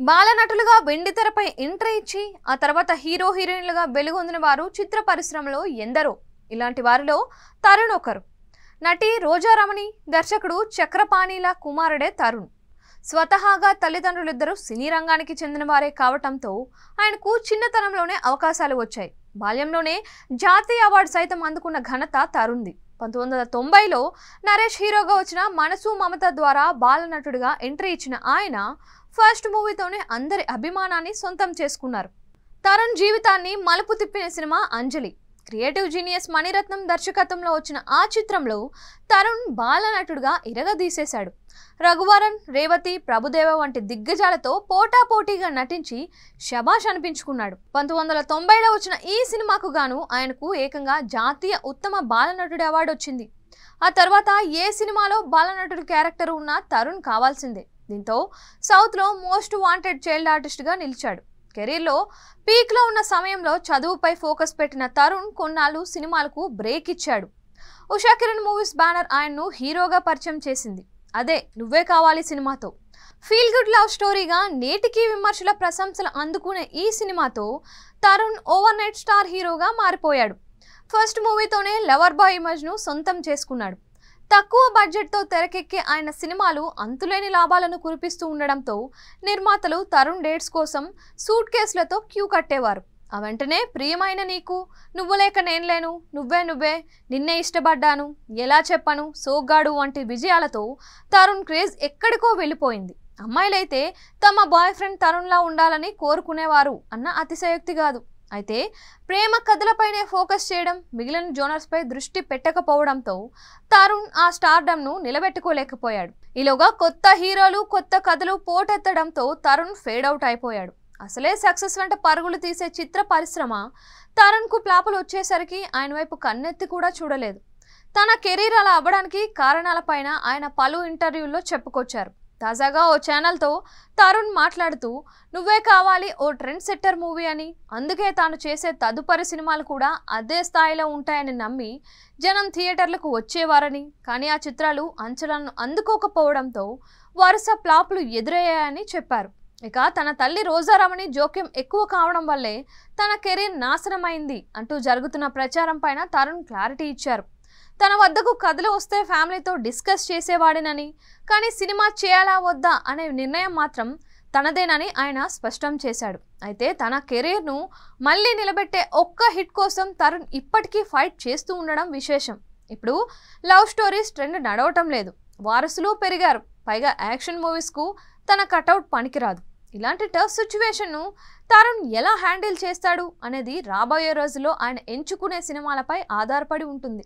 బాలనటులుగా వెండితెరపై entry ఇచ్చి ఆ తర్వాత హీరో హీరోయిన్లుగా వెలుగొందిన వారు చిత్ర పరిశ్రమలో ఎందరో. ఇలాంటి వారిలో తరుణ్ ఒకరు. నటి రోజారమణి, దర్శకుడు చక్రపాణిల కుమారుడే తరుణ్. స్వతహాగా తల్లిదండ్రులిద్దరూ సినీ రంగానికి చెందిన వారే కావటంతో ఆయనకు చిన్నతనంలోనే అవకాశాలు వచ్చాయి. బాల్యంలోనే జాతీయ అవార్డు సైతం అందుకున్న ఘనత తరుణ్ది. 1990లో నరేష్ హీరోగా వచ్చిన మనసు మమత ద్వారా బాలనటుడిగా ఎంట్రీ ఇచ్చిన ఆయన ఫస్ట్ మూవీతోనే అందరి అభిమానాన్ని సొంతం చేసుకున్నారు. తరుణ్ జీవితాన్ని మలుపు తిప్పిన సినిమా అంజలి. క్రియేటివ్ జీనియస్ మణిరత్నం దర్శకత్వంలో వచ్చిన ఆ చిత్రంలో తరుణ్ బాలనటుడిగా ఇరగదీసేశాడు. రఘువరన్, రేవతి, ప్రభుదేవ వంటి దిగ్గజాలతో పోటాపోటీగా నటించి శభాష్ అనిపించుకున్నాడు. 1990లో వచ్చిన ఈ సినిమాకు గాను ఆయనకు ఏకంగా జాతీయ ఉత్తమ బాలనటుడి అవార్డు వచ్చింది. ఆ తర్వాత ఏ సినిమాలో బాలనటుడి క్యారెక్టర్ ఉన్నా తరుణ్ కావాల్సిందే. దీంతో సౌత్లో మోస్ట్ వాంటెడ్ చైల్డ్ ఆర్టిస్ట్గా నిలిచాడు. కెరీర్లో పీక్లో ఉన్న సమయంలో చదువుపై ఫోకస్ పెట్టిన తరుణ్ కొన్నాళ్ళు సినిమాలకు బ్రేక్ ఇచ్చాడు. ఉషా కిరణ్ మూవీస్ బ్యానర్ ఆయన్ను హీరోగా పరిచయం చేసింది. అదే నువ్వే కావాలి సినిమాతో. ఫీల్ గుడ్ లవ్ స్టోరీగా నేటికి విమర్శల ప్రశంసలు అందుకునే ఈ సినిమాతో తరుణ్ ఓవర్ నైట్ స్టార్ హీరోగా మారిపోయాడు. ఫస్ట్ మూవీతోనే లవర్ బాయ్ ఇమేజ్ను సొంతం చేసుకున్నాడు. తక్కువ బడ్జెట్తో తెరకెక్కే ఆయన సినిమాలు అంతులేని లాభాలను కురిపిస్తూ ఉండడంతో నిర్మాతలు తరుణ్ డేట్స్ కోసం సూట్ కేసులతో క్యూ కట్టేవారు. ఆ వెంటనే ప్రియమైన నీకు, నువ్వు లేక నేను లేను, నువ్వే నువ్వే, నిన్నే ఇష్టపడ్డాను, ఎలా చెప్పను, సోగ్గాడు వంటి విజయాలతో తరుణ్ క్రేజ్ ఎక్కడికో వెళ్ళిపోయింది. అమ్మాయిలైతే తమ బాయ్ ఫ్రెండ్ తరుణ్లా ఉండాలని కోరుకునేవారు అన్న అతిశయోక్తి కాదు. అయితే ప్రేమ కథలపైనే ఫోకస్ చేయడం, మిగిలిన జోనర్స్పై దృష్టి పెట్టకపోవడంతో తరుణ్ ఆ స్టార్డమ్ను నిలబెట్టుకోలేకపోయాడు. ఈలోగా కొత్త హీరోలు, కొత్త కథలు పోటెత్తడంతో తరుణ్ ఫేడ్ అవుట్ అయిపోయాడు. అసలే సక్సెస్ వెంట పరుగులు తీసే చిత్ర పరిశ్రమ తరుణ్కు ప్లాపులు వచ్చేసరికి ఆయన వైపు కన్నెత్తి కూడా చూడలేదు. తన కెరీర్ అలా అవ్వడానికి కారణాలపైన ఆయన పలు ఇంటర్వ్యూల్లో చెప్పుకొచ్చారు. తాజాగా ఓ ఛానల్తో తరుణ్ మాట్లాడుతూ నువ్వే కావాలి ఓ ట్రెండ్ సెట్టర్ మూవీ అని, అందుకే తాను చేసే తదుపరి సినిమాలు కూడా అదే స్థాయిలో ఉంటాయని నమ్మి జనం థియేటర్లకు వచ్చేవారని, కానీ ఆ చిత్రాలు అంచనాలను అందుకోకపోవడంతో వరుస ప్లాపులు ఎదురయ్యాయని చెప్పారు. ఇక తన తల్లి రోజారమణి జోక్యం ఎక్కువ కావడం వల్లే తన కెరీర్ నాశనమైంది అంటూ జరుగుతున్న ప్రచారం పైన తరుణ్ క్లారిటీ ఇచ్చారు. తన వద్దకు కథలు వస్తే ఫ్యామిలీతో డిస్కస్ చేసేవాడినని, కానీ సినిమా చేయాలా వద్దా అనే నిర్ణయం మాత్రం తనదేనని ఆయన స్పష్టం చేశాడు. అయితే తన కెరీర్ను మళ్ళీ నిలబెట్టే ఒక్క హిట్ కోసం తరుణ్ ఇప్పటికీ ఫైట్ చేస్తూ ఉండడం విశేషం. ఇప్పుడు లవ్ స్టోరీస్ ట్రెండ్ నడవటం లేదు, వారసులు పెరిగారు, పైగా యాక్షన్ మూవీస్కు తన కటౌట్ పనికిరాదు. ఇలాంటి టఫ్ సిచ్యువేషన్ను తరుణ్ ఎలా హ్యాండిల్ చేస్తాడు అనేది రాబోయే రోజుల్లో ఆయన ఎంచుకునే సినిమాలపై ఆధారపడి ఉంటుంది.